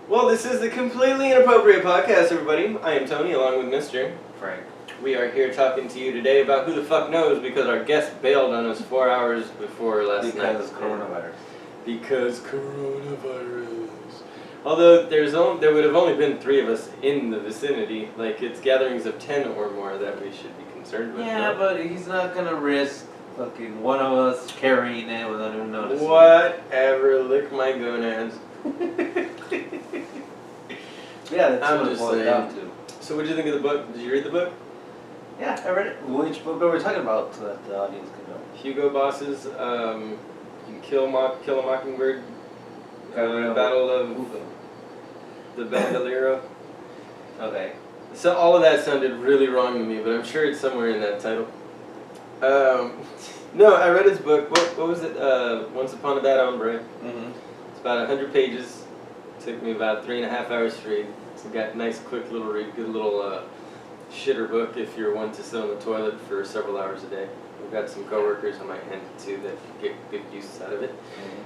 Well, this is the Completely Inappropriate Podcast, everybody. I am Tony, along with Mr. Frank. We are here talking to you today about who the fuck knows, because our guest bailed on us 4 hours before last night. Because coronavirus. Because coronavirus. Although there would have only been 3 of us in the vicinity. Like, it's gatherings of 10 or more that we should be concerned with. Yeah, but he's not gonna risk fucking one of us carrying it without even noticing. Whatever, lick my gonads. Yeah, that's I'm what just it boils saying. down to. So what did you think of the book? Did you read the book? Yeah, I read it. Which book are we talking about so that the audience can know? Hugo Boss's Kill a Mockingbird, Battle of the Bandolero. Okay. So all of that sounded really wrong to me, but I'm sure it's somewhere in that title. No, I read his book. What was it? Once Upon a Bad Hombre. Mm-hmm. It's about 100 pages. Took me about 3.5 hours to read. It's got a nice, quick little read. Good little shitter book if you're one to sit on the toilet for several hours a day. We've got some coworkers I might hand it to that get good use out of it. Mm-hmm.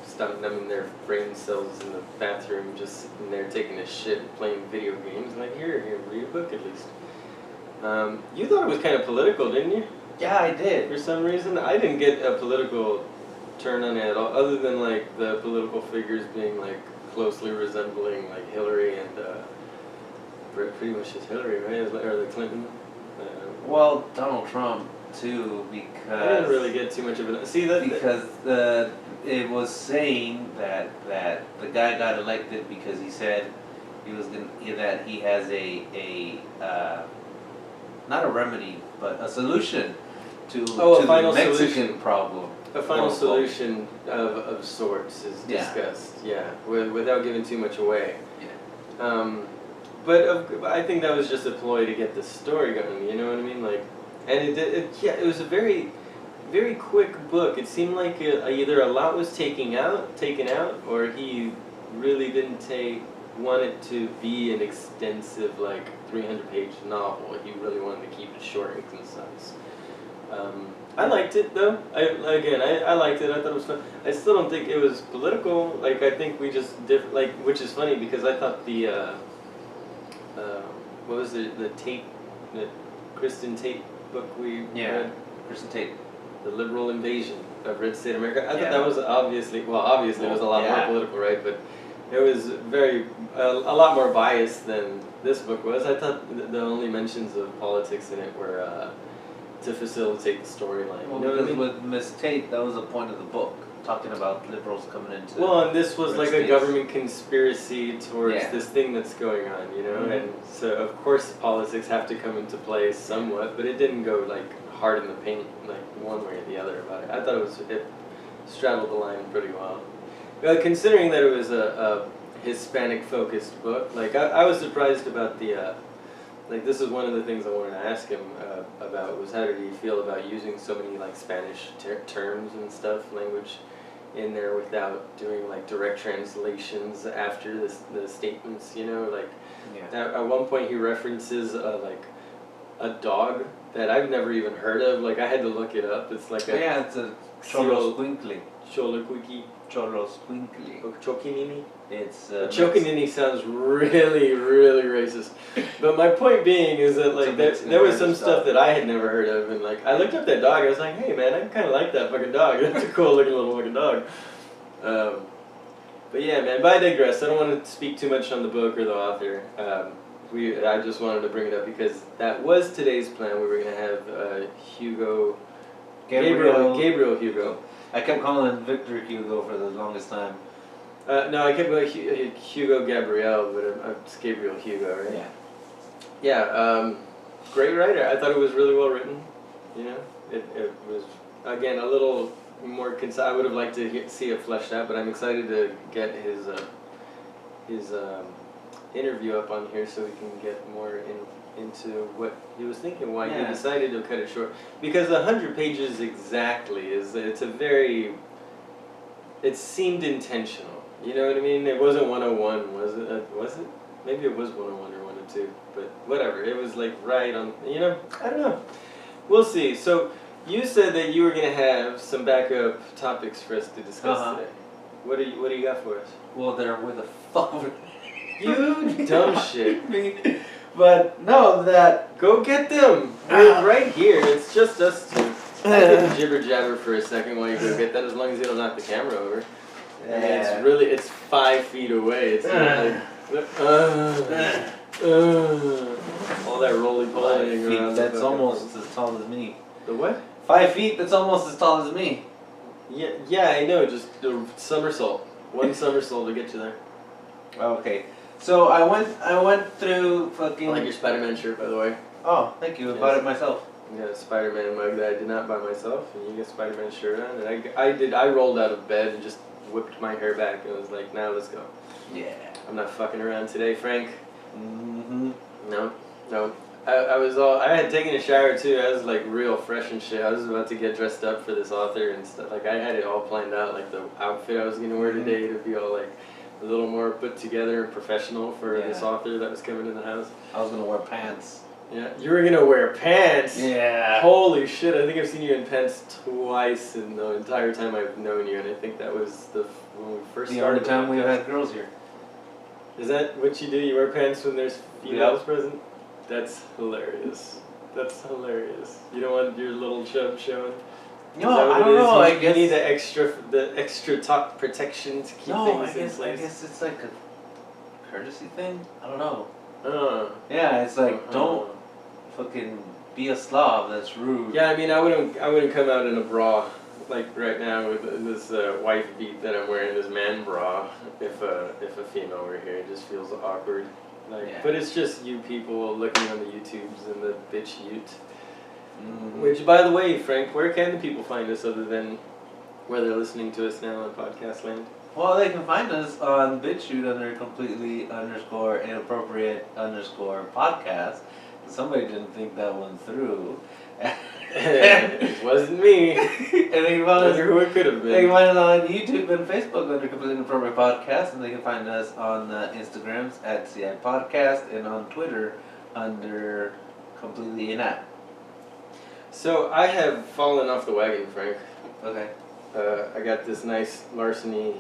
Stop numbing their brain cells in the bathroom, just sitting there taking a shit and playing video games. Like, here, read a book at least. You thought it was kind of political, didn't you? Yeah, I did. For some reason, I didn't get a political turn on it at all, other than like the political figures being like closely resembling like Hillary and pretty much just Hillary, right? Or the Clinton. Well, Donald Trump too, because I didn't really get too much of it. See that because it was saying that the guy got elected because he said he was that he has a not a remedy but a solution to the Mexican solution. Problem. A final solution of sorts is discussed, without giving too much away. Yeah. But I think that was just a ploy to get the story going. You know what I mean? Like, and it was a very, very quick book. It seemed like either a lot was taken out, or he really didn't want it to be an extensive, like 300-page novel. He really wanted to keep it short and concise. I liked it though. I liked it. I thought it was fun. I still don't think it was political. Like, I think we just which is funny because I thought the what was it, the Kristen Tate book we read? Kristen Tate. The Liberal Invasion of Red State America. I thought that was obviously it was a lot more political, right? But it was a lot more biased than this book was. I thought the only mentions of politics in it were to facilitate the storyline. Well, you know what I because mean? with Miss Tate, that was the point of the book, talking about liberals coming into. Well, and this was like states. a government conspiracy towards this thing that's going on, you know? Mm-hmm. And so, of course, politics have to come into play somewhat, but it didn't go, like, hard in the paint, like, one way or the other about it. I thought it straddled the line pretty well. Considering that it was a Hispanic-focused book, like, I was surprised about the... like, this is one of the things I wanted to ask him about, was how did he feel about using so many, like, Spanish terms and stuff, language in there without doing, like, direct translations after the statements, you know? Like, at one point he references, like, a dog that I've never even heard of. Like, I had to look it up. It's like it's a Xoloscuincle. Xolocuincle. Xoloscuincle. Chokinini. It's Chokinini sounds really, really racist. But my point being is that, like, there was some stuff that I had never heard of, and, like, I looked up that dog, I was like, hey man, I kind of like that fucking dog. That's a cool looking little fucking dog. But yeah, man, but I digress. I don't want to speak too much on the book or the author. I just wanted to bring it up because that was today's plan. We were going to have Gabriel Hugo. I kept calling him Victor Hugo for the longest time. No, I kept going Hugo Gabriel, but it's Gabriel Hugo, right? Yeah, great writer. I thought it was really well written. You know, it was, again, a little more concise. I would have liked to see it fleshed out, but I'm excited to get his interview up on here so we can get more into what he was thinking, why he decided to cut it short. Because 100 pages exactly it seemed intentional. You know what I mean? It wasn't 101, was it? Was it? Maybe it was 101 or 102, but whatever. It was like right on, you know? I don't know. We'll see. So you said that you were going to have some backup topics for us to discuss today. What do you got for us? Well, they're where the fuck were You dumb shit. me? But no, that Go get them. We're right here. It's just us two. I can jibber jabber for a second while you go get that, as long as you don't knock the camera over. I mean, it's 5 feet away. It's not like, all that roly 5 poly feet. around. That's almost as tall as me. The what? 5 feet. That's almost as tall as me. Yeah, I know. Just the somersault. One somersault to get you there. Okay. So I went through fucking. I like your Spider-Man shirt, by the way. Oh, thank you. I Yes. bought it myself. You got a Spider-Man mug that I did not buy myself, and you got a Spider-Man shirt on, and I rolled out of bed and just whipped my hair back and was like, now let's go. Yeah. I'm not fucking around today, Frank. Mm-hmm. No. I had taken a shower too. I was like real fresh and shit. I was about to get dressed up for this author and stuff. Like I had it all planned out, like the outfit I was gonna wear today to be all like a little more put together and professional for this author that was coming in the house. I was gonna wear pants. Yeah, you were gonna wear pants. Yeah. Holy shit! I think I've seen you in pants twice in the entire time I've known you, and I think that was when we first The started. only time we've had girls here. Is that what you do? You wear pants when there's females present? That's hilarious. That's hilarious. You don't want your little chub showing? No, I don't know. I You guess need the extra top protection to keep things in place. I guess it's like a courtesy thing. I don't know. Yeah, it's like don't fucking be a slob. That's rude. Yeah, I mean, I wouldn't come out in a bra like right now with this wife beat that I'm wearing, this man bra. If a female were here, it just feels awkward. Like, Yeah. but it's just you people looking on the YouTubes and the bitch Ute. Mm-hmm. Which, by the way, Frank, where can the people find us other than where they're listening to us now on Podcast Land? Well, they can find us on BitChute under completely _inappropriate _ Somebody didn't think that one through. It wasn't me. And they can I find us. wonder who it could have They can been. find us on YouTube and Facebook under Completely Inappropriate Podcast, and they can find us on Instagrams at CI Podcast and on Twitter under Completely Inapp. So I have fallen off the wagon, Frank. Okay. I got this nice Larceny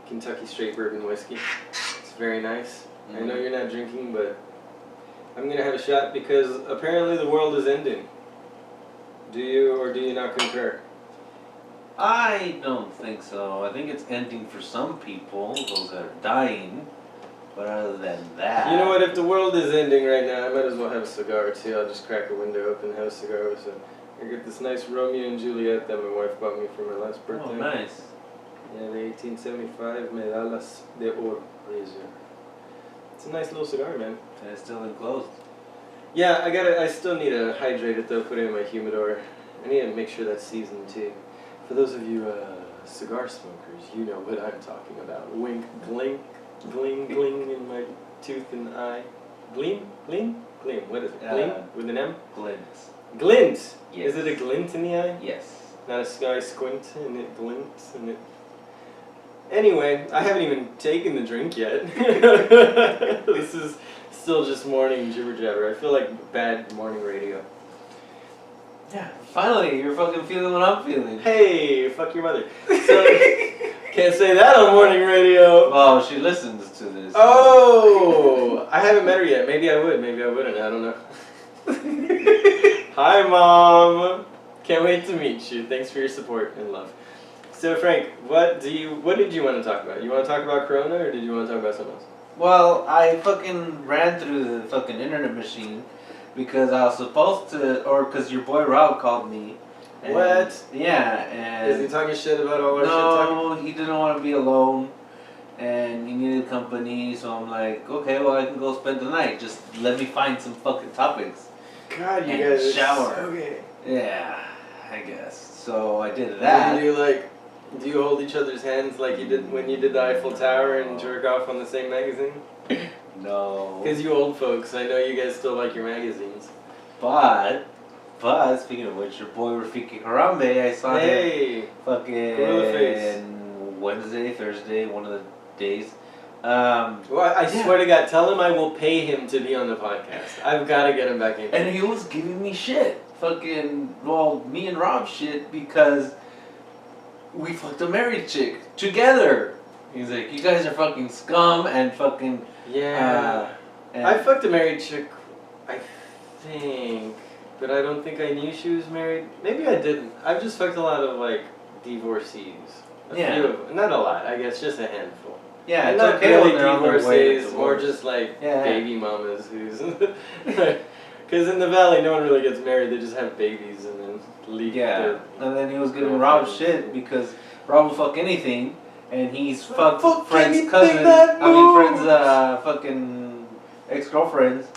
Kentucky Straight Bourbon Whiskey. It's very nice. I know you're not drinking, but I'm going to have a shot because apparently the world is ending. Do you or do you not concur? I don't think so. I think it's ending for some people, those that are dying. But other than that... You know what, if the world is ending right now, I might as well have a cigar too. I'll just crack a window open and have a cigar. So I get this nice Romeo and Juliet that my wife bought me for my last birthday. Oh, nice. Yeah, the 1875 Medallas de Oro razor. It's a nice little cigar, man. And it's still enclosed. Yeah, I still need to hydrate it though, put it in my humidor. I need to make sure that's seasoned too. For those of you cigar smokers, you know what I'm talking about. Wink, blink, gling, gling in my tooth and eye. Gleam? Gleam? Gleam. What is it? Gleam? With an M? Glint. Glint! Yes. Is it a glint in the eye? Yes. Not a sky squint and it glints and it... Anyway, I haven't even taken the drink yet. This is still just morning jibber jabber. I feel like bad morning radio. Yeah. Finally, you're fucking feeling what I'm feeling. Hey, fuck your mother. So, can't say that on morning radio. Well, she listens to this. Oh, I haven't met her yet. Maybe I would, maybe I wouldn't. I don't know. Hi, Mom. Can't wait to meet you. Thanks for your support and love. So, Frank, what did you want to talk about? You want to talk about Corona, or did you want to talk about something else? Well, I fucking ran through the fucking internet machine because I was supposed to, or because your boy Rob called me. And, What? Yeah, and... Is he talking shit about all our shit talking? No, he didn't want to be alone, and he needed company, so I'm like, okay, well, I can go spend the night. Just let me find some fucking topics. God, you And guys are shower. so gay. Yeah, I guess. So I did that. Do you hold each other's hands like you did when you did the Eiffel Tower and jerk off on the same magazine? No. Because you old folks, I know you guys still like your magazines. But speaking of which, your boy Rafiki Harambe, I saw him fucking Wednesday, Thursday, one of the days. Well, I swear to God, tell him I will pay him to be on the podcast. I've got to get him back in. And he was giving me shit. Me and Rob shit because we fucked a married chick together. He's like, you guys are fucking scum and fucking. Yeah. And I fucked a married chick, I think, but I don't think I knew she was married. Maybe I didn't. I've just fucked a lot of like divorcees. A few of them. Not a lot, I guess, just a handful. Yeah, and it's not okay really when they're on their way to divorcees, more divorce. just like Yeah. baby mamas who's. Because in the valley, no one really gets married. They just have babies and then leave. Yeah, and then he was giving girlfriends. Rob shit because Rob will fuck anything, and he's fucked Fuck friends' anything cousin. that Friends' moves. fucking ex-girlfriends,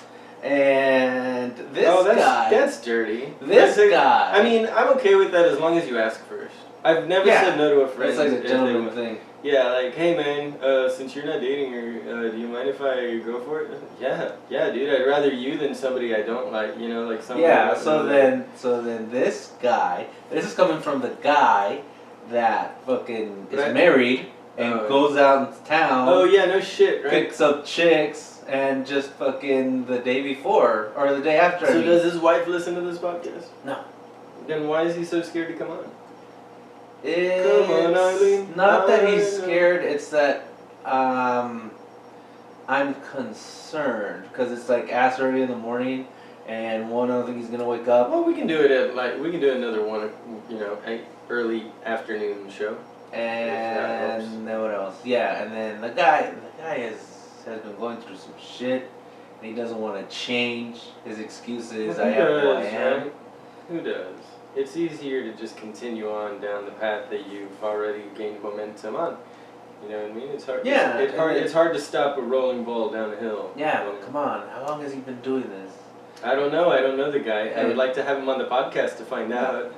and this guy. That's dirty. This guy. I mean, I'm okay with that as long as you ask first. I've never said no to a friend. It's like a if gentleman they- thing. Yeah, like, hey man, since you're not dating her, do you mind if I go for it? Yeah, dude. I'd rather you than somebody I don't like. You know, like somebody. Yeah. So then this guy. This is coming from the guy that fucking is Right. married and goes out into town. Oh yeah, no shit, right? Picks up chicks and just fucking the day before or the day after. So does his wife listen to this podcast? No. Then why is he so scared to come on? It's Come on, Eileen. not that he's I know. scared, it's that I'm concerned because it's like ass early in the morning and one, I don't think he's gonna wake up. Well, we can do it at another one, early afternoon show. And then what else? Yeah, and then the guy has been going through some shit and he doesn't want to change. His excuse is Who I am who I does, am. right? Who does? It's easier to just continue on down the path that you've already gained momentum on. You know what I mean? It's hard. Yeah, It's hard to stop a rolling ball down a hill. Yeah, you but know? come on, how long has he been doing this? I don't know. I don't know the guy. I would like to have him on the podcast to find out.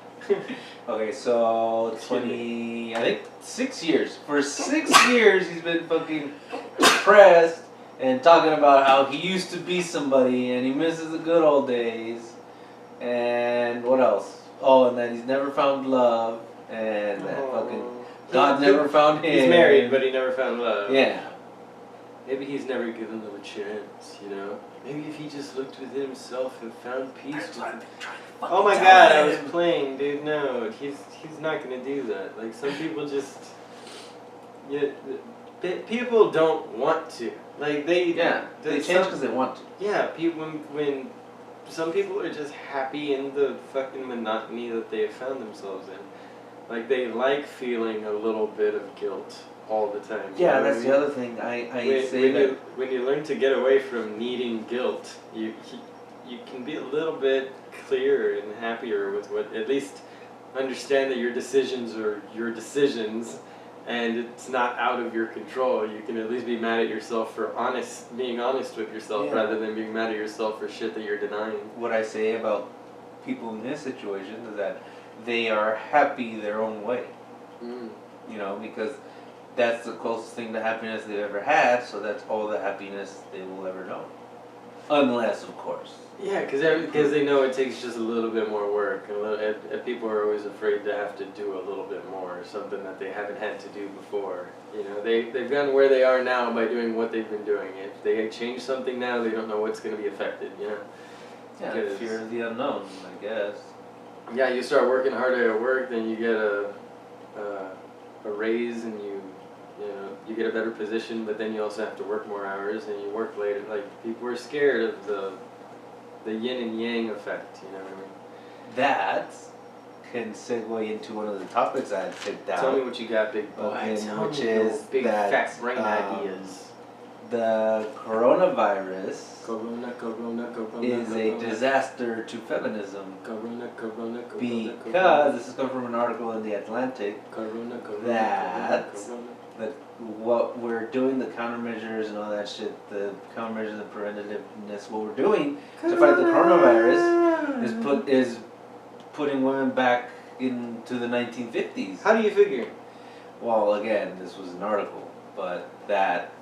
Okay, so 20, I think 6 years. For 6 years, he's been fucking depressed and talking about how he used to be somebody and he misses the good old days. And what else? Oh, and that he's never found love and that fucking God never found him. He's married, but he never found love. Yeah. Maybe he's never given them a chance, you know? Maybe if he just looked within himself and found peace with it. Oh my god, I was playing, dude. No, he's not gonna do that. Like, some people just... people don't want to. Like, they change because they want to. Yeah, people, when some people are just happy in the fucking monotony that they have found themselves in. Like, they like feeling a little bit of guilt all the time. Yeah, that's the other thing. When you learn to get away from needing guilt, you can be a little bit clearer and happier with what, at least understand that your decisions are your decisions and it's not out of your control. You can at least be mad at yourself for being honest with yourself rather than being mad at yourself for shit that you're denying. What I say about people in this situation is that they are happy their own way. Mm. You know, because that's the closest thing to happiness they've ever had, so that's all the happiness they will ever know. Unless, of course. Yeah, because they know it takes just a little bit more work. And people are always afraid to have to do a little bit more, something that they haven't had to do before. You know, they've gotten where they are now by doing what they've been doing. If they change something now, they don't know what's going to be affected, you know? Yeah, fear of the unknown, I guess. Yeah, you start working harder at work, then you get a raise and you get a better position, but then you also have to work more hours and you work later. Like, people are scared of the yin and yang effect, you know what I mean? That can segue into one of the topics I had picked out. Tell me what you got, big boy. Which is big that, fat brain ideas. The coronavirus Corona is a disaster to feminism. Corona. Because this is coming from an article in the Atlantic that what we're doing, the countermeasures and all that shit, the countermeasures, the preventativeness, what we're doing to fight the coronavirus is putting women back into the 1950s. How do you figure? Well, again, this was an article, but that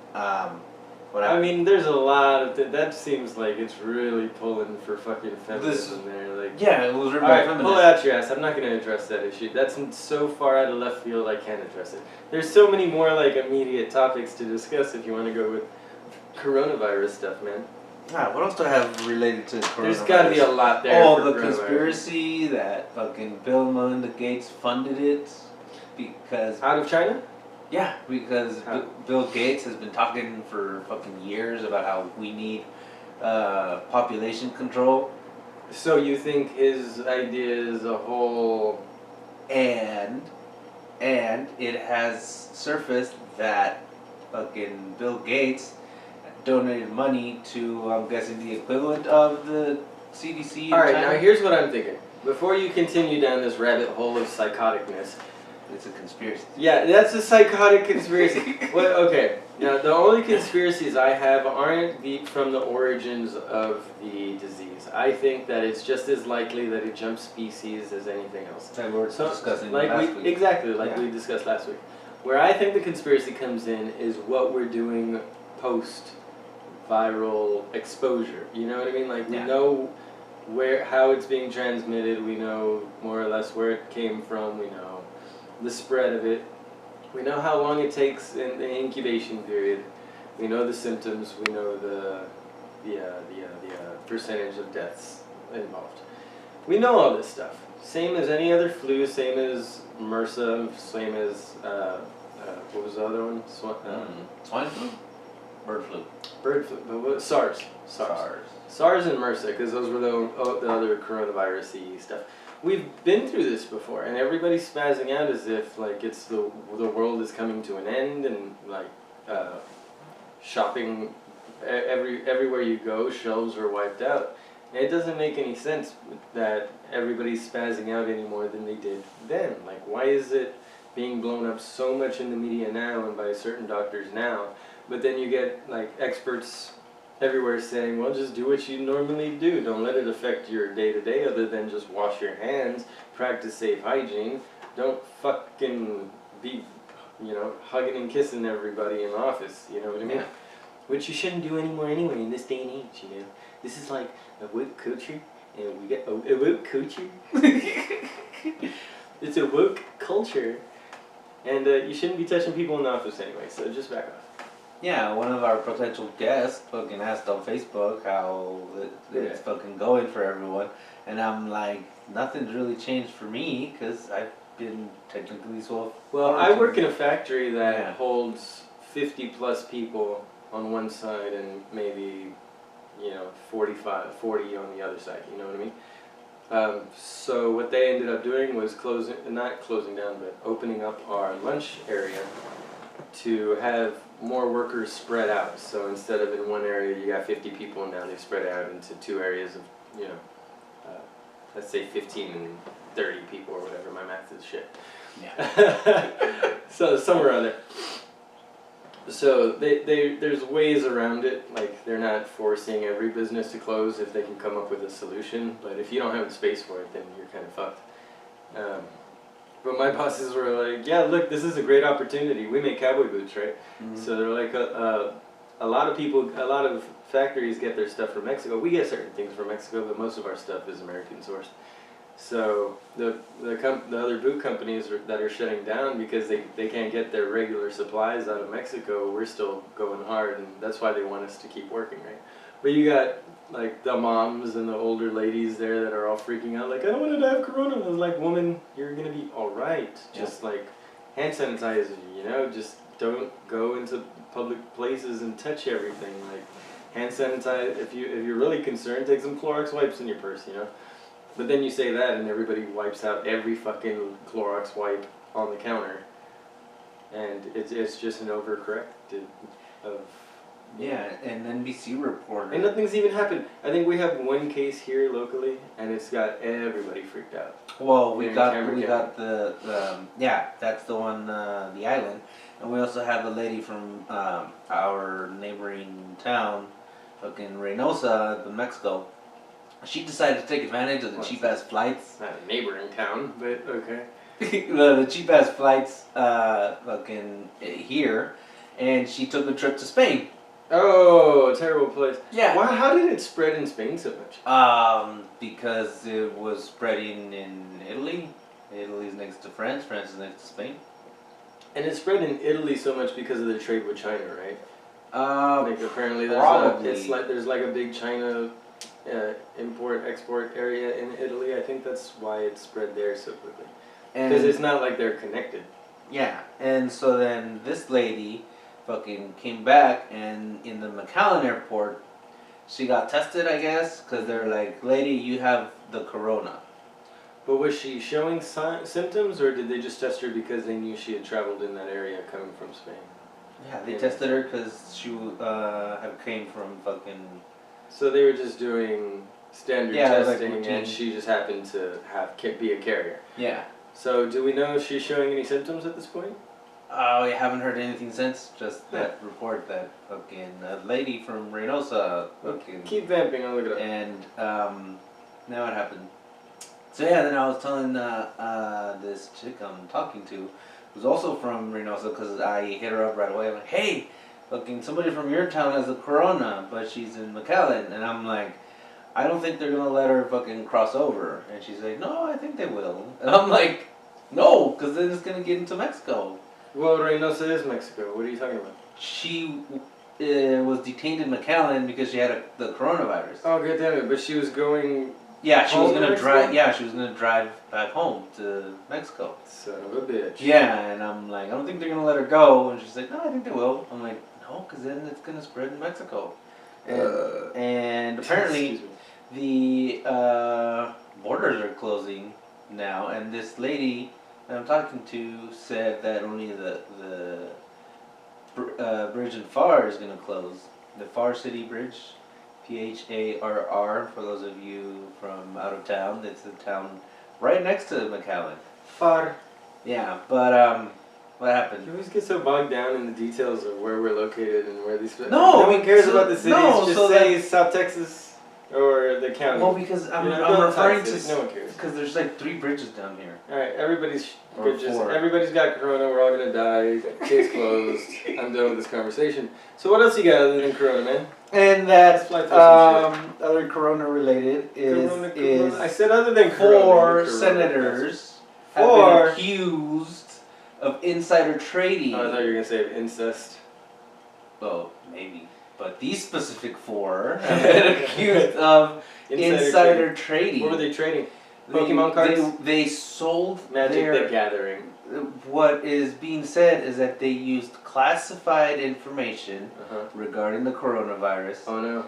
I mean, there's a lot of that seems like it's really pulling for fucking feminism there. Like, yeah, it was written by alright, feminists. pull it out your ass. I'm not going to address that issue. That's so far out of left field, I can't address it. There's so many more like immediate topics to discuss if you want to go with coronavirus stuff, man. What else do I have related to coronavirus? There's got to be a lot there. Oh, for the coronavirus. conspiracy that fucking Bill and Melinda Gates funded it. because Out of China? yeah, because How? Bill Gates has been talking for fucking years about how we need population control, So you think his idea is a whole... and it has surfaced that fucking Bill Gates donated money to, I'm guessing, the equivalent of the CDC in Alright, China. now here's what I'm thinking. Before you continue down this rabbit hole of psychoticness, It's a conspiracy. yeah, that's a psychotic conspiracy. Well, okay, now the only conspiracies I have aren't from the origins of the disease. I think that it's just as likely that it jumps species as anything else. That we were discussing like last week. Exactly, like Yeah. we discussed last week. Where I think the conspiracy comes in is what we're doing post viral exposure. You know what I mean? Like we Yeah. know how it's being transmitted, we know more or less where it came from, we know the spread of it, we know how long it takes in the incubation period, we know the symptoms, we know the percentage of deaths involved. We know all this stuff. Same as any other flu, same as MRSA, same as what was the other one? Swine flu? Bird flu. Bird flu, but what? SARS. SARS and MRSA, because those were the other coronavirus-y stuff. We've been through this before, and everybody's spazzing out as if like it's the world is coming to an end, and like shopping everywhere you go, shelves are wiped out. And it doesn't make any sense that everybody's spazzing out any more than they did then. Like, why is it being blown up so much in the media now and by certain doctors now? But then you get like experts everywhere saying, well, just do what you normally do. Don't let it affect your day-to-day other than just wash your hands, practice safe hygiene. Don't fucking be, hugging and kissing everybody in the office, you know what I mean? Yeah. Which you shouldn't do anymore anyway in this day and age, This is like a woke culture, and we get a woke culture. It's a woke culture, and you shouldn't be touching people in the office anyway, so just back off. Yeah, one of our potential guests fucking asked on Facebook how it's fucking going for everyone, and I'm like, nothing's really changed for me because I've been technically Well, I work in a factory that holds 50 plus people on one side and maybe 40 on the other side, you know what I mean? So what they ended up doing was not closing down, but opening up our lunch area to have more workers spread out. So instead of in one area you got 50 people, now they spread out into two areas of, let's say 15 and 30 people or whatever. My math is shit. Yeah. So somewhere around there. So there's ways around it. Like they're not forcing every business to close if they can come up with a solution. But if you don't have the space for it, then you're kind of fucked. But my bosses were like, yeah, look, this is a great opportunity. We make cowboy boots, right? Mm-hmm. So they're like, a lot of factories get their stuff from Mexico. We get certain things from Mexico, but most of our stuff is American sourced. So the other boot companies that are shutting down because they can't get their regular supplies out of Mexico, we're still going hard, and that's why they want us to keep working, right? But you got like the moms and the older ladies there that are all freaking out, like, I don't want to die of corona. I was like, woman, you're gonna be all right. Just like hand sanitizer, just don't go into public places and touch everything. Like hand sanitize. If you're really concerned, take some Clorox wipes in your purse, But then you say that and everybody wipes out every fucking Clorox wipe on the counter, and it's just an overcorrected of. Yeah, an NBC reporter. And nothing's even happened. I think we have one case here locally, and it's got everybody freaked out. Well, we got the that's the one, the island, and we also have a lady from our neighboring town, fucking Reynosa, in Mexico. She decided to take advantage of the cheap ass flights. Not a neighboring town, but okay. the cheap ass flights, fucking here, and she took a trip to Spain. Oh, terrible place. Yeah. Why? How did it spread in Spain so much? Because it was spreading in Italy. Italy's next to France. France is next to Spain. And it spread in Italy so much because of the trade with China, right? Like apparently there's like a big China import-export area in Italy. I think that's why it spread there so quickly. Because it's not like they're connected. Yeah, and so then this lady fucking came back, and in the McAllen airport, she got tested, I guess, because they're like, lady, you have the corona. But was she showing symptoms, or did they just test her because they knew she had traveled in that area coming from Spain? Yeah, they tested her because she had came from fucking... So they were just doing standard testing, like and she just happened to be a carrier. Yeah. So do we know if she's showing any symptoms at this point? Oh, we haven't heard anything since. Just that report that fucking lady from Reynosa fucking... Keep vamping, I'll look it up. And now what happened? So yeah, then I was telling this chick I'm talking to, who's also from Reynosa, because I hit her up right away. I'm like, hey, fucking somebody from your town has a corona, but she's in McAllen. And I'm like, I don't think they're going to let her fucking cross over. And she's like, no, I think they will. And I'm like, no, because then it's going to get into Mexico. Well, Reynosa is Mexico. What are you talking about? She was detained in McAllen because she had the coronavirus. Oh, god damn it. But she was going... Yeah, she was home to gonna Mexico? drive. Yeah, she was gonna drive back home to Mexico. Son of a bitch. Yeah, and I'm like, I don't think they're gonna let her go. And she's like, no, I think they will. I'm like, no, because then it's gonna spread in Mexico. And apparently, the borders are closing now. And this lady that I'm talking to said that only the bridge in Pharr is gonna close. The Pharr City Bridge. Pharr, for those of you from out of town. It's the town right next to McAllen. Pharr. Yeah, but what happened? You always get so bogged down in the details of where we're located and where these... No one cares about the cities. no, Just so say South Texas or the county. Well, because I'm don't referring talk to... No one cares. Because there's like 3 bridges down here. Alright, everybody's Or good. Just 4. everybody's got corona. We're all gonna die. Case closed. I'm done with this conversation. So what else you got other than corona, man? And that Let's fly through some other corona related is Corona. I said other than 4 corona. senators have 4 been accused of insider trading. Oh, I thought you were gonna say incest. Well, maybe. But these specific 4 have been accused of insider trading. What were they trading? Pokemon cards? They sold Magic the Gathering. What is being said is that they used classified information regarding the coronavirus Oh no.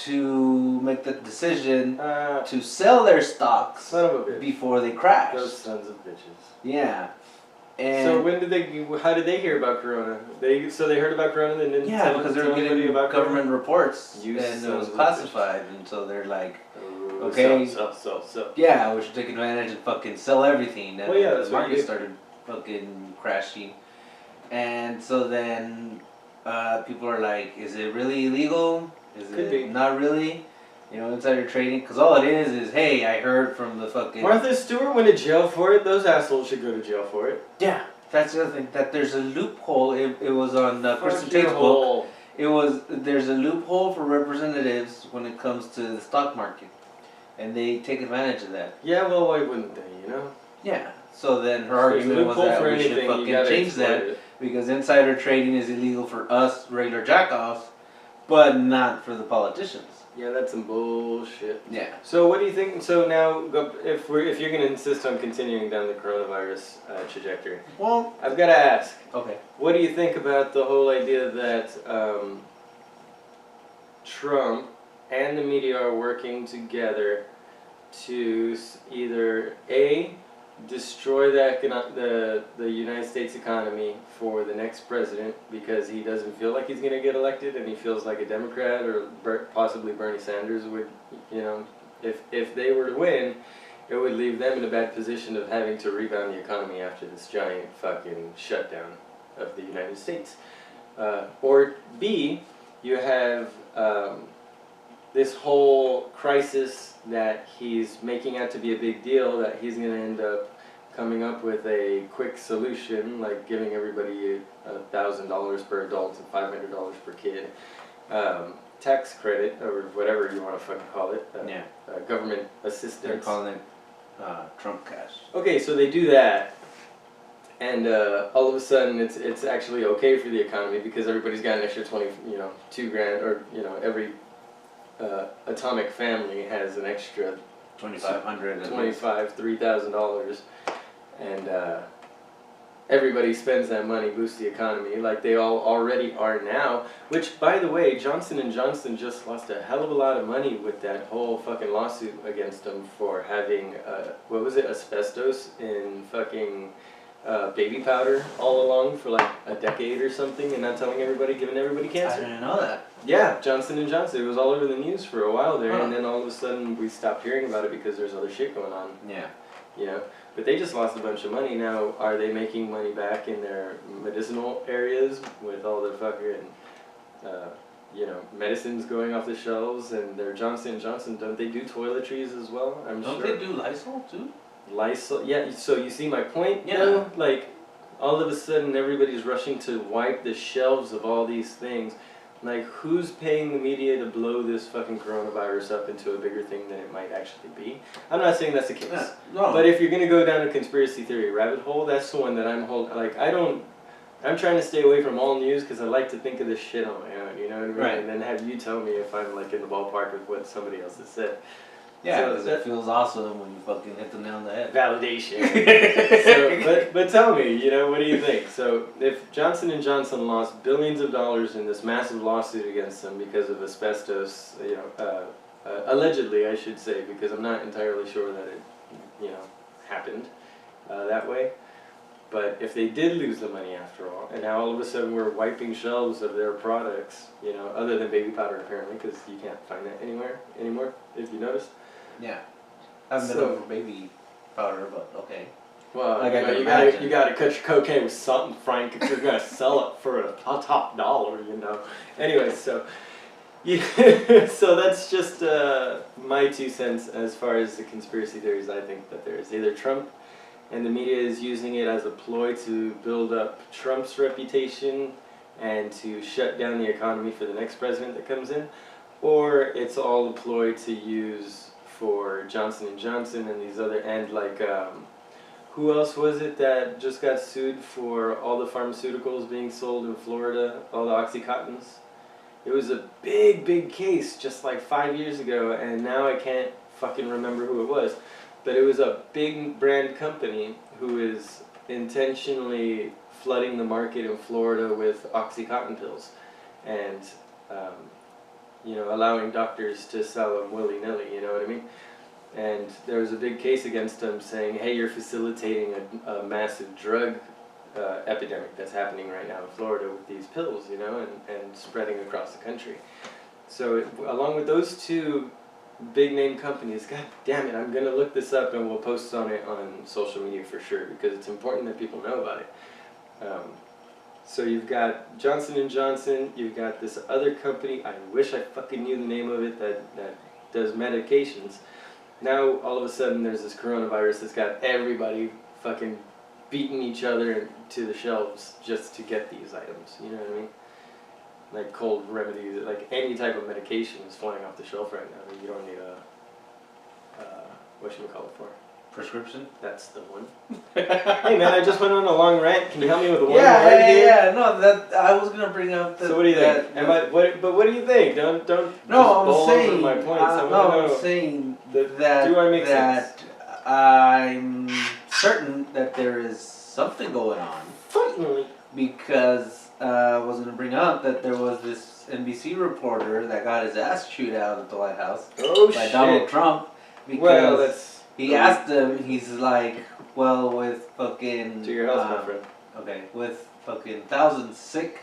to make the decision Uh, to sell their stocks son of a bitch. before they crashed. Those sons of bitches. Yeah. And So when did they? How did they hear about Corona? They heard about Corona and didn't yeah, tell, because they tell were anybody getting about government reports, You and it sons was of classified, and so they're like, Corona. okay. So. yeah, we should take advantage and fucking sell everything. And Well, yeah, the that's what you market do. started fucking crashing, and so then people are like, is it really illegal? Is Could it be. not really? You know, insider trading, because all it is, hey, I heard from the fucking... Martha Stewart went to jail for it. Those assholes should go to jail for it. Yeah, that's the other thing, that there's a loophole. It was on Kristen Fuck your Tate's book. hole. There's a loophole for representatives when it comes to the stock market, and they take advantage of that. Yeah, well, why wouldn't they? You know. Yeah. So then her There's a argument was loophole that for we should anything, you fucking gotta change exploit that it. because insider trading is illegal for us regular jackoffs, but not for the politicians. Yeah, that's some bullshit. Yeah. So what do you think? So now, if you're gonna insist on continuing down the coronavirus trajectory, Well, I've got to ask. okay. What do you think about the whole idea that Trump and the media are working together to either destroy the United States economy for the next president because he doesn't feel like he's going to get elected and he feels like a Democrat or possibly Bernie Sanders would, you know, if they were to win, it would leave them in a bad position of having to rebound the economy after this giant fucking shutdown of the United States. Or B, you have this whole crisis that he's making out to be a big deal, that he's going to end up coming up with a quick solution, like giving everybody $1,000 per adult and $500 per kid, tax credit, or whatever you want to fucking call it, government assistance. They're calling it Trump cash. Okay, so they do that, and all of a sudden it's actually okay for the economy because everybody's got an extra $2,000, or every atomic family has an extra $2,500. $3,000, and everybody spends that money, boosts the economy, like they all already are now. Which, by the way, Johnson and Johnson just lost a hell of a lot of money with that whole fucking lawsuit against them for having what was it, asbestos in fucking baby powder all along for like a decade or something, and not telling everybody, giving everybody I cancer. didn't know that. Yeah, Johnson and Johnson. It was all over the news for a while there, Huh. and then all of a sudden we stopped hearing about it because there's other shit going on. Yeah. You know, but they just lost a bunch of money. Now, are they making money back in their medicinal areas with all the fucking, you know, medicines going off the shelves, and their Johnson & Johnson, don't they do toiletries as well? I'm Don't sure. they do Lysol too? Lysol, yeah, so you see my point, Yeah. though? Like, all of a sudden everybody's rushing to wipe the shelves of all these things. Like, who's paying the media to blow this fucking coronavirus up into a bigger thing than it might actually be? I'm not saying that's the case. Yeah. No. But if you're gonna go down a conspiracy theory rabbit hole, that's the one that like, I'm trying to stay away from all news because I like to think of this shit on my own, you know what I mean? Right. And then have you tell me if I'm like in the ballpark with what somebody else has said. Yeah, So because it feels awesome when you fucking hit the nail on the head. Validation. So, but tell me, you know, what do you think? So if Johnson & Johnson lost billions of dollars in this massive lawsuit against them because of asbestos, you know, allegedly I should say, because I'm not entirely sure that it, you know, happened that way. But if they did lose the money after all, and now all of a sudden we're wiping shelves of their products, you know, other than baby powder apparently, because you can't find that anywhere anymore, if you noticed. Yeah. I haven't been So- over baby powder, but okay. Well, Like you I know, can you gotta imagine. cut your cocaine with something, Frank, if you're gonna sell it for a top dollar, you know. Anyway, so yeah, so that's just my 2 cents as far as the conspiracy theories. I think that there's either Trump and the media is using it as a ploy to build up Trump's reputation and to shut down the economy for the next president that comes in, or it's all a ploy to use for Johnson & Johnson and these other, and like, who else was it that just got sued for all the pharmaceuticals being sold in Florida, all the Oxycontins? It was a big case just like 5 years ago, and now I can't fucking remember who it was. But it was a big brand company who is intentionally flooding the market in Florida with Oxycontin pills, and you know, allowing doctors to sell them willy-nilly, you know what I mean? And there was a big case against them saying, hey, you're facilitating a massive drug epidemic that's happening right now in Florida with these pills, you know, and spreading across the country. So along with those two big name companies, god damn it, I'm going to look this up and we'll post on it on social media for sure, because it's important that people know about it. So you've got Johnson & Johnson, you've got this other company, I wish I fucking knew the name of it, that does medications. Now all of a sudden there's this coronavirus that's got everybody fucking beating each other to the shelves just to get these items, you know what I mean? Like cold remedies, like any type of medication is flying off the shelf right now. You don't need whatchamacallit for. Prescription? That's the one. Hey man, I just went on a long rant. Can you help me with one word Yeah, here? yeah, no, that I was gonna bring up that. So what do you think? But what do you think? Don't No, just I'm bowl saying. over my points. I no, wanna I'm know. saying that- that do I make that sense? I'm certain that there is something going on Finally. because I was gonna bring up that there was this NBC reporter that got his ass chewed out at the White House Oh by shit. Donald Trump because Well, that's he asked him. He's like, well, with fucking to your health, my friend. okay, with fucking thousands sick,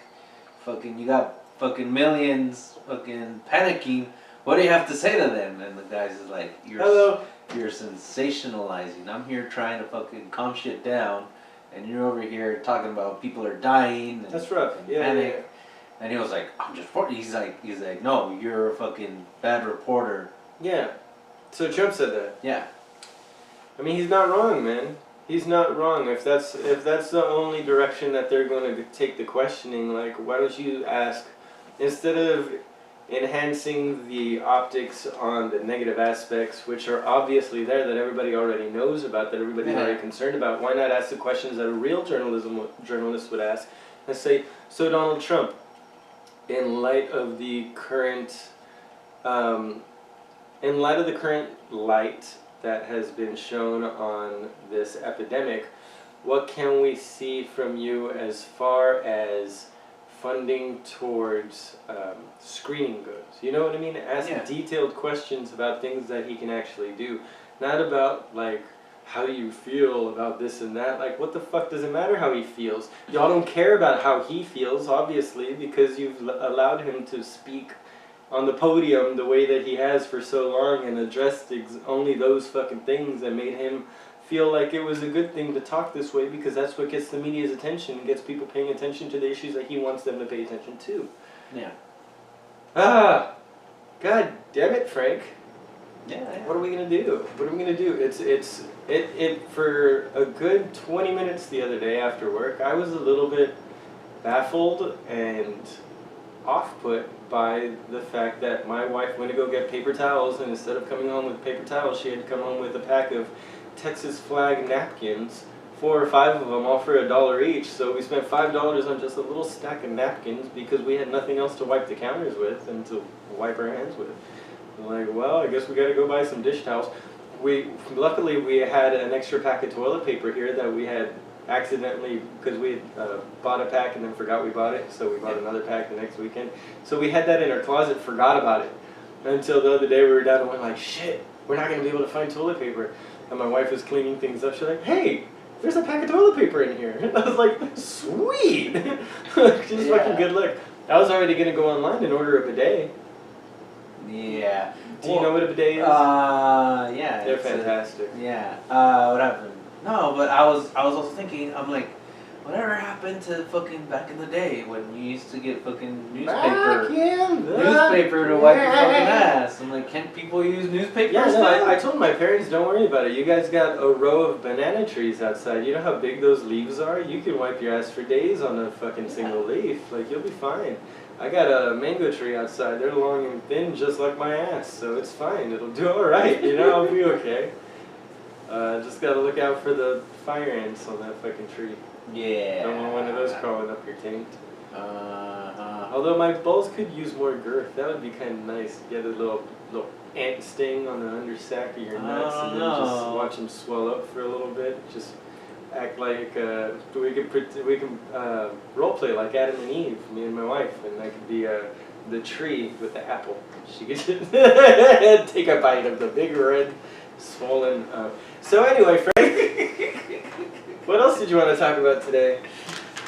fucking you got fucking millions fucking panicking. What do you have to say to them? And the guy's just like, Hello. you're sensationalizing. I'm here trying to fucking calm shit down, and you're over here talking about people are dying. And, That's rough. and Yeah, panic. yeah. And he was like, I'm just. He's like, no, you're a fucking bad reporter. Yeah. So Trump said that. Yeah. I mean, he's not wrong, man. He's not wrong. If that's the only direction that they're going to take the questioning, like, why don't you ask, instead of enhancing the optics on the negative aspects, which are obviously there, that everybody already knows about, that everybody's already concerned about, why not ask the questions that a real journalist would ask, and say, so Donald Trump, in light of the current, light that has been shown on this epidemic, what can we see from you as far as funding towards screening goes? You know what I mean? Ask detailed questions about things that he can actually do. Not about, like, how do you feel about this and that? Like, what the fuck does it matter how he feels? Y'all don't care about how he feels, obviously, because you've allowed him to speak on the podium the way that he has for so long and addressed only those fucking things that made him feel like it was a good thing to talk this way, because that's what gets the media's attention and gets people paying attention to the issues that he wants them to pay attention to. Yeah. Ah, God damn it, Frank. Yeah. What are we gonna do? What are we gonna do? It for a good 20 minutes the other day after work, I was a little bit baffled and off-put by the fact that my wife went to go get paper towels, and instead of coming home with paper towels, she had come home with a pack of Texas flag napkins, 4 or 5 of them, all for $1 each. So we spent $5 on just a little stack of napkins because we had nothing else to wipe the counters with and to wipe our hands with. I'm like, well, I guess we got to go buy some dish towels. Luckily we had an extra pack of toilet paper here that we had accidentally, because we had bought a pack and then forgot we bought it, so we bought another pack the next weekend. So we had that in our closet, forgot about it until the other day we were down and went like, shit, we're not going to be able to find toilet paper. And my wife was cleaning things up. She's like, hey, there's a pack of toilet paper in here. And I was like, sweet. Just fucking good luck. I was already going to go online and order a bidet. Yeah. Do you know what a bidet is? Yeah. They're fantastic. Yeah. What happened? No, but I was also thinking, I'm like, whatever happened to fucking back in the day when you used to get fucking newspaper to wipe your fucking ass? I'm like, can't people use newspapers? Yeah, no, I told my parents, don't worry about it. You guys got a row of banana trees outside. You know how big those leaves are? You can wipe your ass for days on a fucking single leaf. Like, you'll be fine. I got a mango tree outside. They're long and thin just like my ass, so it's fine. It'll do alright, you know? I'll be okay. Just gotta look out for the fire ants on that fucking tree. Yeah. Don't want one of those crawling up your taint. Although my balls could use more girth. That would be kind of nice. Get a little ant sting on the undersack of your nuts and then just watch them swell up for a little bit. Just act like we can role play like Adam and Eve, me and my wife, and I could be the tree with the apple. She could take a bite of the big red swollen. So anyway, Frank, what else did you want to talk about today?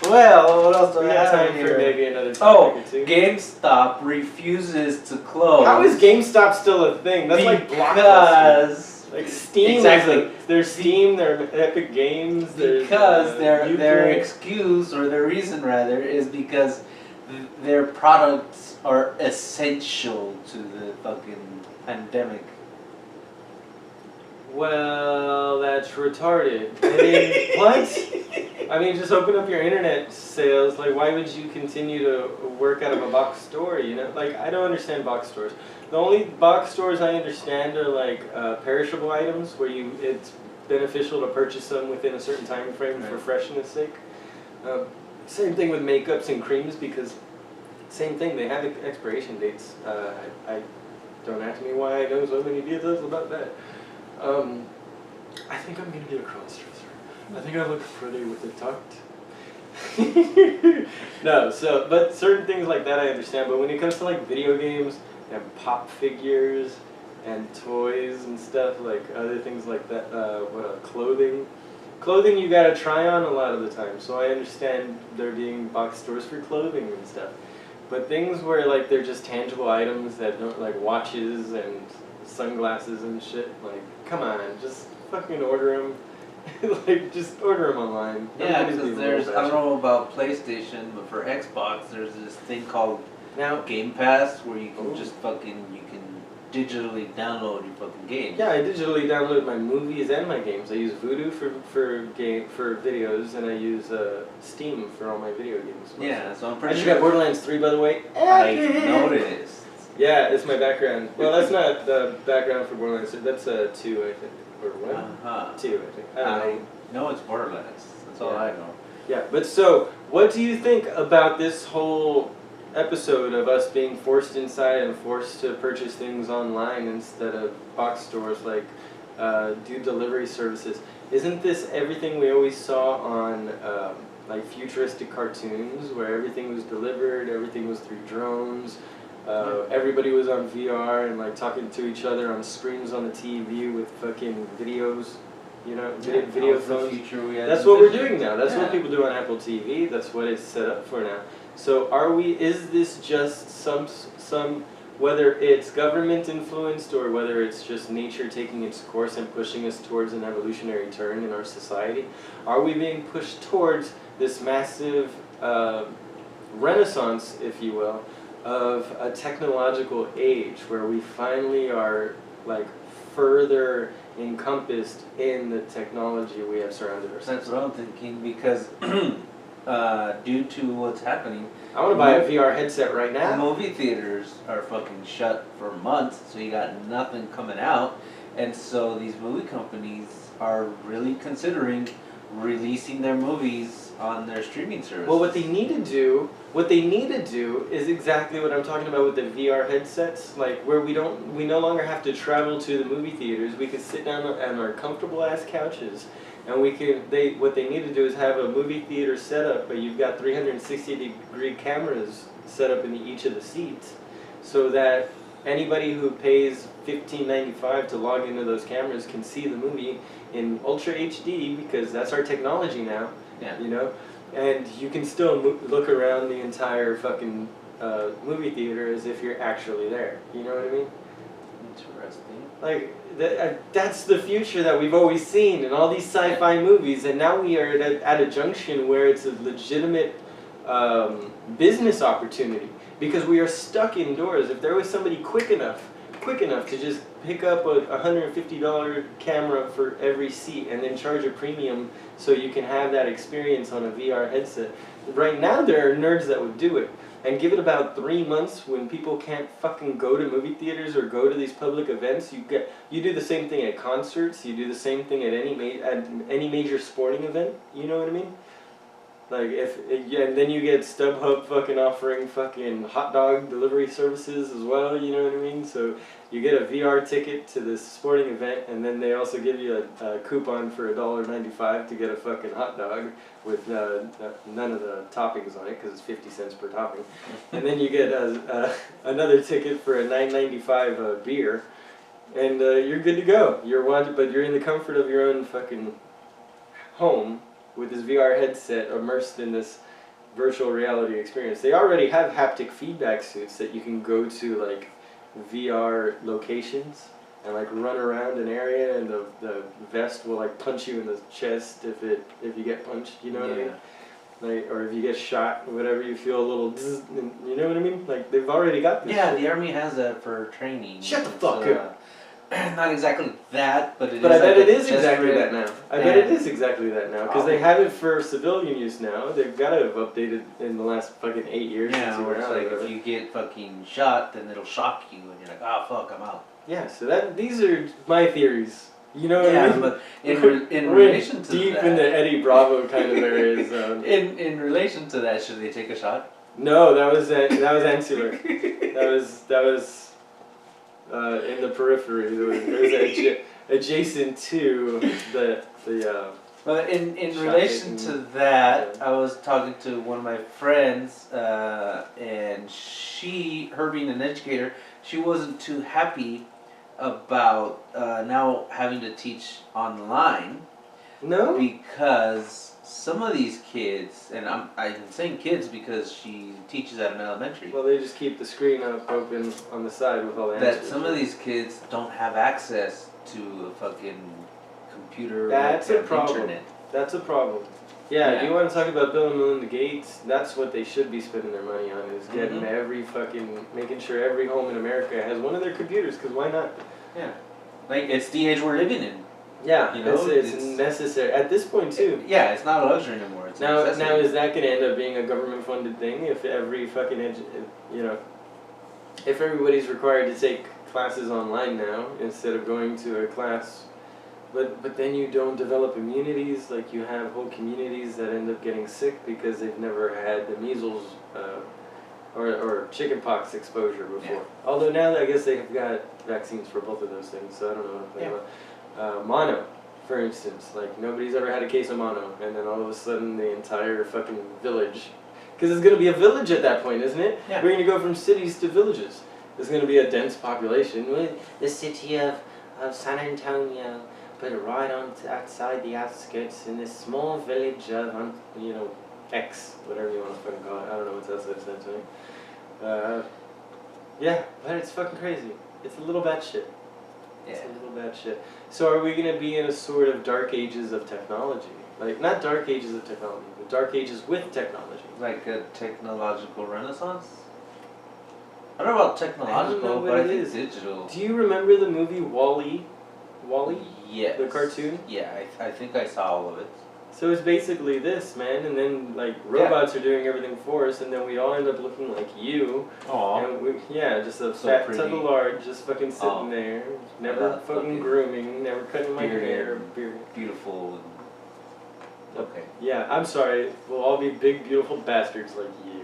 Well, what else do we I have have time here? for maybe another topic or two? GameStop refuses to close. How is GameStop still a thing? That's like Blockbuster. Like Steam. Exactly. There's Steam, there's Epic Games, because their excuse, or their reason rather, is because their products are essential to the fucking pandemic. Well, that's retarded. I mean, what? I mean, just open up your internet sales. Like, why would you continue to work out of a box store, you know? Like, I don't understand box stores. The only box stores I understand are, like, perishable items, where it's beneficial to purchase them within a certain time frame for freshness sake. Same thing with makeups and creams, because same thing, they have expiration dates. I don't ask me why I know so many details about that. I think I'm gonna get a cross-dresser. I think I look pretty with it tucked. No, but certain things like that I understand, but when it comes to like video games and pop figures and toys and stuff, like other things like that, clothing you gotta try on a lot of the time, so I understand there being box stores for clothing and stuff. But things where like they're just tangible items that don't, like watches and sunglasses and shit, like, come on, just fucking order them. Like, just order them online. Yeah, because there's, I don't know about PlayStation, but for Xbox, there's this thing called Game Pass, where you can just fucking, you can digitally download your fucking games. Yeah, I digitally download my movies and my games. I use Voodoo for videos, and I use Steam for all my video games. Mostly. Yeah, so I'm I pretty just sure. got Borderlands 3, by the way. I noticed. Yeah, it's my background. Well, that's not the background for Borderlands. That's 2, I think. Or what? 2, I think. I know it's Borderlands. That's all I know. Yeah, but so, what do you think about this whole episode of us being forced inside and forced to purchase things online instead of box stores? Like, do delivery services. Isn't this everything we always saw on like futuristic cartoons, where everything was delivered, everything was through drones, everybody was on VR and like talking to each other on screens on the TV with fucking videos, you know, video phones. That's what we're doing now. That's what people do on Apple TV. That's what it's set up for now. So is this just some whether it's government influenced or whether it's just nature taking its course and pushing us towards an evolutionary turn in our society, are we being pushed towards this massive renaissance, if you will, of a technological age where we finally are like further encompassed in the technology we have surrounded ourselves? That's what I'm thinking, because due to what's happening, I want to buy a VR headset right now. movie theaters are fucking shut for months, so you got nothing coming out, and so these movie companies are really considering releasing their movies on their streaming service. Well, what they need to do is exactly what I'm talking about with the VR headsets, like where we no longer have to travel to the movie theaters. We can sit down on our comfortable ass couches, and what they need to do is have a movie theater set up, but you've got 360-degree cameras set up in each of the seats, so that anybody who pays $15.95 to log into those cameras can see the movie in Ultra HD, because that's our technology now. Yeah. You know, and you can still look around the entire fucking movie theater as if you're actually there. You know what I mean? Interesting. Like that's the future that we've always seen in all these sci-fi movies, and now we are at a junction where it's a legitimate business opportunity, because we are stuck indoors. If there was somebody quick enough to just pick up a $150 camera for every seat and then charge a premium so you can have that experience on a VR headset. Right now there are nerds that would do it. And give it about 3 months when people can't fucking go to movie theaters or go to these public events. You do the same thing at concerts. You do the same thing at any major sporting event. You know what I mean? Like and then you get StubHub fucking offering fucking hot dog delivery services as well. You know what I mean? So you get a VR ticket to this sporting event, and then they also give you a coupon for $1.95 to get a fucking hot dog with none of the toppings on it, because it's 50 cents per topping. And then you get another ticket for a $9.95 beer, and you're good to go. But you're in the comfort of your own fucking home with this VR headset immersed in this virtual reality experience. They already have haptic feedback suits that you can go to like VR locations and like run around an area, and the vest will like punch you in the chest if you get punched, you know what I mean? Like, or if you get shot, whatever, you feel a little zzz, you know what I mean? Like they've already got this. Yeah, shit. The Army has that for training. Shut the fuck up. Not exactly that, but I bet it is exactly that now. I bet it is exactly that now, because they have it for civilian use now. They've got to have updated in the last fucking 8 years. Yeah, where it's like if you get fucking shot, then it'll shock you, and you're like, oh fuck, I'm out. Yeah, so these are my theories. You know what I mean? But in relation to deep that, into Eddie Bravo kind of areas. in relation to that, should they take a shot? No, that was ancillary. that was in the periphery. It was adjacent to the. Well, in relation to that, I was talking to one of my friends, and her being an educator, she wasn't too happy about now having to teach online. No? Because some of these kids, and I'm saying kids because she teaches at an elementary. Well, they just keep the screen up open on the side with all the answers. That some of these kids don't have access to a fucking computer. That's a problem. Internet. That's a problem. Yeah, if you want to talk about Bill and Melinda Gates, that's what they should be spending their money on, is getting making sure every home in America has one of their computers, because why not? Yeah. Like, it's the age we're living in. Yeah, you know, it's necessary. At this point, too. Yeah, it's not a luxury anymore. It's now, is that going to end up being a government-funded thing if every fucking, if everybody's required to take classes online now instead of going to a class, but then you don't develop immunities, like you have whole communities that end up getting sick because they've never had the measles or chickenpox exposure before. Yeah. Although now I guess they've got vaccines for both of those things, so I don't know what I'm thinking about. mono, for instance. Like, nobody's ever had a case of mono, and then all of a sudden the entire fucking village, because it's going to be a village at that point, isn't it? Yeah. We're going to go from cities to villages. There's going to be a dense population. The city of San Antonio, but right on outside the outskirts in this small village of, X, whatever you want to fucking call it. I don't know what's outside San Antonio. Yeah, but it's fucking crazy. It's a little batshit. Yeah. It's a little batshit. So are we going to be in a sort of dark ages of technology? Like, not dark ages of technology, but dark ages with technology. Like a technological renaissance? I don't know about technological, but I think digital. Do you remember the movie Wall-E? Wall-E? Yes. The cartoon? Yeah, I think I saw all of it. So it's basically this, man, and then, like, robots are doing everything for us, and then we all end up looking like you. Aww. And just a So fat pretty. tub of lard, just fucking sitting there, never fucking grooming, never cutting my hair, beard. Beautiful. Okay. Yeah, I'm sorry, we'll all be big, beautiful bastards like you.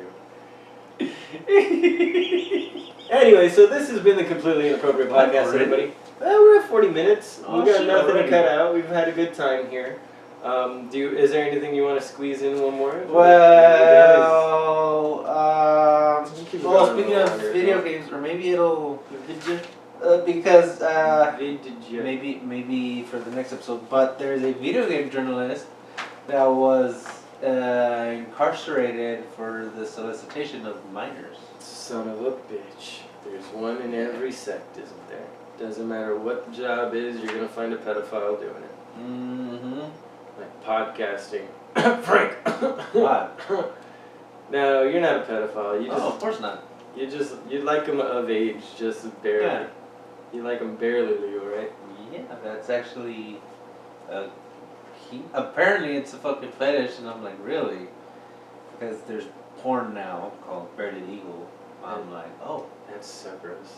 Anyway, so this has been the Completely Inappropriate Podcast, Already? everybody. Well, we're at 40 minutes. Oh, We got shit, nothing already. to cut out. We've had a good time here. Is there anything you want to squeeze in one more? Keep it Well, going speaking a of little longer, video huh? games, or maybe it'll, Vidya? because, Vidya. maybe for the next episode, but there's a video game journalist that was incarcerated for the solicitation of minors. Son of a bitch. There's one in every sect, isn't there? Doesn't matter what the job is, you're gonna find a pedophile doing it. Mm-hmm. Like podcasting. Frank! What? No, you're not a pedophile. You Oh, just, of course not. you like them of age, just barely. Yeah. You like them barely legal, right? Yeah, that's actually apparently it's a fucking fetish, and I'm like, really? Because there's porn now called Barely Legal. I'm like, oh. That's so gross.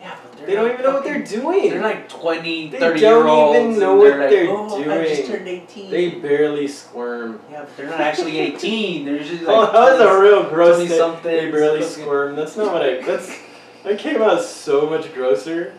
Yeah, but They don't even know what they're doing. They're like 20, They 30 don't year olds. even know and what like, they're oh, doing. I just turned 18. They barely squirm. Yeah, but they're not actually 18. They're usually Oh, like that was a real gross 20 thing. something. They barely squirm. That's not what that came out so much grosser.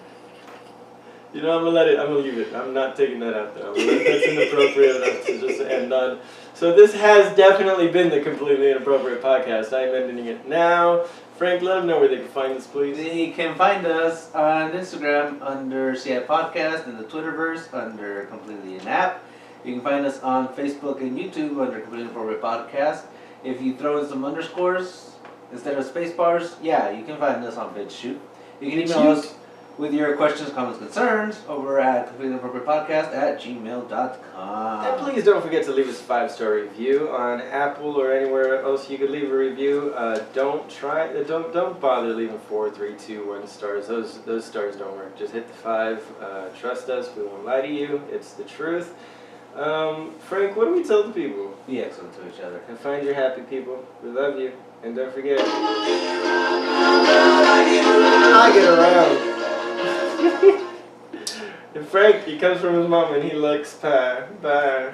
You know, I'm gonna leave it. I'm not taking that out though. That's inappropriate enough to just end on. So this has definitely been the Completely Inappropriate Podcast. I'm ending it now. Frank, let them know where they can find us, please. They can find us on Instagram under CI Podcast and the Twitterverse under Completely Inapt. You can find us on Facebook and YouTube under Completely Inappropriate Podcast. If you throw in some underscores instead of space bars, yeah, you can find us on BitChute. You can email us with your questions, comments, concerns over at completelyinappropriatepodcast@gmail.com. And please don't forget to leave us a 5-star review on Apple or anywhere else you could leave a review. Don't bother leaving 4, 3, 2, 1 stars. Those stars don't work. Just hit the 5. Trust us. We won't lie to you. It's the truth. Frank, what do we tell the people? Be excellent to each other. And find your happy people. We love you. And don't forget, I get around. And Frank, he comes from his mom and he likes pie. Bye.